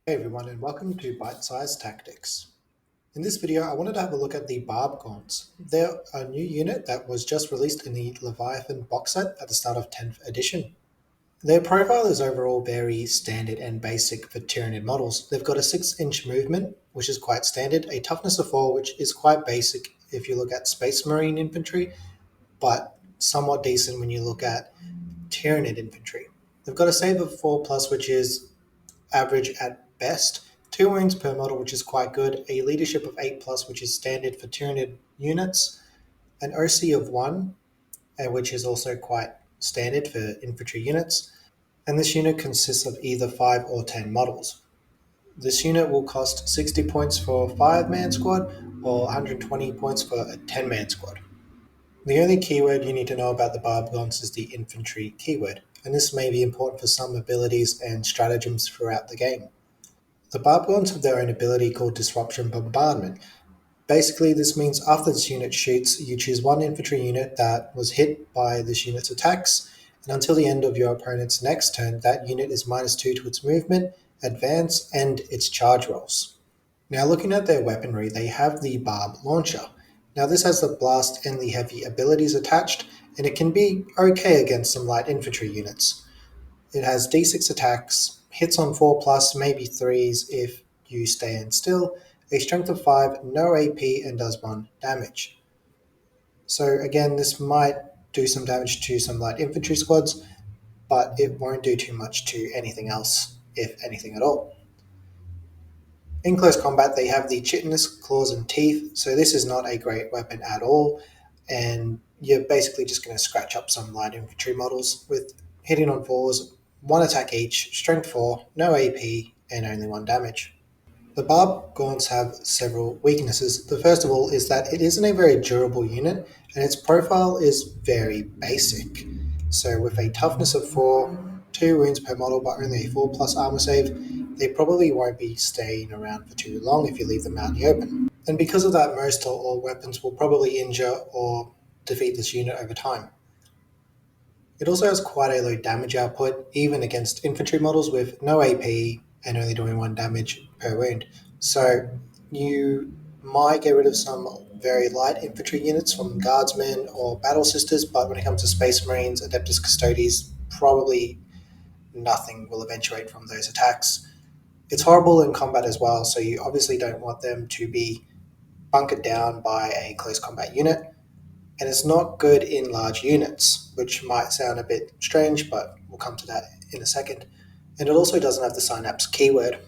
Hey everyone, and welcome to Bite-Sized Tactics. In this video, I wanted to have a look at the Barbgaunts. They're a new unit that was just released in the Leviathan box set at the start of 10th edition. Their profile is overall very standard and basic for Tyranid models. They've got a 6-inch movement, which is quite standard, a toughness of 4, which is quite basic if you look at Space Marine infantry, but somewhat decent when you look at Tyranid infantry. They've got a save of 4+, which is average at best, 2 wounds per model, which is quite good, a leadership of 8+, which is standard for Tyranid units, an OC of 1, which is also quite standard for infantry units, and this unit consists of either 5 or 10 models. This unit will cost 60 points for a 5-man squad or 120 points for a 10-man squad. The only keyword you need to know about the Barbgaunts is the infantry keyword, and this may be important for some abilities and stratagems throughout the game. The Barbgaunts have their own ability called Disruption Bombardment. Basically, this means after this unit shoots, you choose one infantry unit that was hit by this unit's attacks, and until the end of your opponent's next turn, that unit is -2 to its movement, advance, and its charge rolls. Now looking at their weaponry, they have the Barb Launcher. Now this has the Blast and the Heavy abilities attached, and it can be okay against some light infantry units. It has D6 attacks, hits on 4+, maybe 3s if you stand still, a strength of 5, no AP, and does 1 damage. So again, this might do some damage to some light infantry squads, but it won't do too much to anything else, if anything at all. In close combat, they have the Chitinous Claws and Teeth, so this is not a great weapon at all, and you're basically just going to scratch up some light infantry models with hitting on 4s, 1 attack each, strength 4, no AP, and only 1 damage. The Barbgaunts have several weaknesses. The first of all is that it isn't a very durable unit, and its profile is very basic. So with a toughness of 4, 2 wounds per model, but only a 4+ armor save, they probably won't be staying around for too long if you leave them out in the open. And because of that, most or all weapons will probably injure or defeat this unit over time. It also has quite a low damage output, even against infantry models with no AP and only doing 1 damage per wound. So you might get rid of some very light infantry units from Guardsmen or Battle Sisters, but when it comes to Space Marines, Adeptus Custodes, probably nothing will eventuate from those attacks. It's horrible in combat as well, so you obviously don't want them to be bunkered down by a close combat unit. And it's not good in large units, which might sound a bit strange, but we'll come to that in a second. And it also doesn't have the Synapse keyword.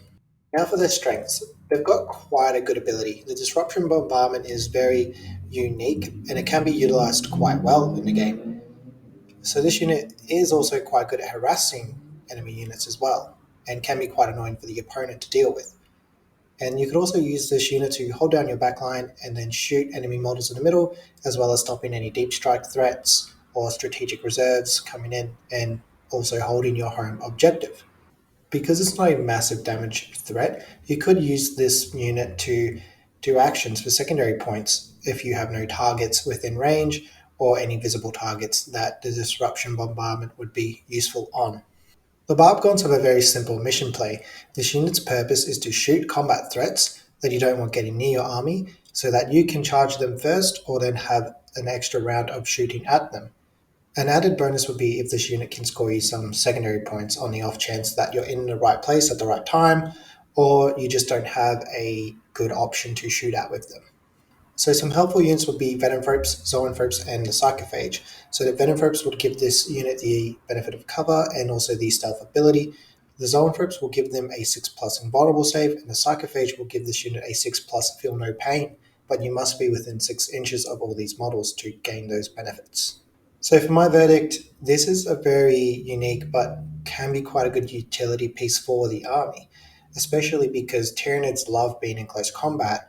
Now for their strengths, they've got quite a good ability. The Disruption Bombardment is very unique, and it can be utilized quite well in the game. So this unit is also quite good at harassing enemy units as well, and can be quite annoying for the opponent to deal with. And you could also use this unit to hold down your backline and then shoot enemy models in the middle, as well as stopping any deep strike threats or strategic reserves coming in, and also holding your home objective. Because it's not a massive damage threat, you could use this unit to do actions for secondary points if you have no targets within range or any visible targets that the Disruption Bombardment would be useful on. The Barbgaunts have a very simple mission play. This unit's purpose is to shoot combat threats that you don't want getting near your army, so that you can charge them first or then have an extra round of shooting at them. An added bonus would be if this unit can score you some secondary points on the off chance that you're in the right place at the right time, or you just don't have a good option to shoot at with them. So some helpful units would be Venomphropes, Zoanthropes, and the Psychophage. So the Venomphropes would give this unit the benefit of cover and also the stealth ability. The Zoanthropes will give them a 6+ invulnerable save, and the Psychophage will give this unit a 6+ feel no pain, but you must be within 6 inches of all these models to gain those benefits. So for my verdict, this is a very unique but can be quite a good utility piece for the army, especially because Tyranids love being in close combat,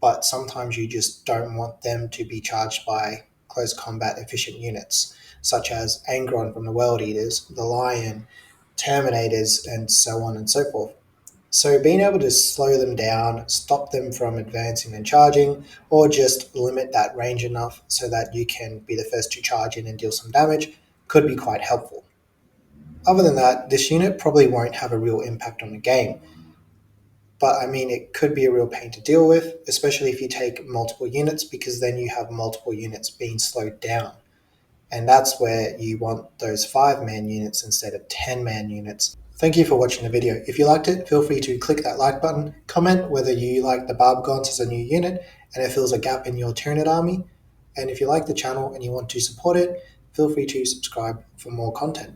but sometimes you just don't want them to be charged by close combat efficient units, such as Angron from the World Eaters, the Lion, Terminators, and so on and so forth. So being able to slow them down, stop them from advancing and charging, or just limit that range enough so that you can be the first to charge in and deal some damage could be quite helpful. Other than that, this unit probably won't have a real impact on the game. But I mean, it could be a real pain to deal with, especially if you take multiple units, because then you have multiple units being slowed down. And that's where you want those 5-man units instead of 10-man units. Thank you for watching the video. If you liked it, feel free to click that like button, comment whether you like the Barbgaunts as a new unit and it fills a gap in your Tyranid army. And if you like the channel and you want to support it, feel free to subscribe for more content.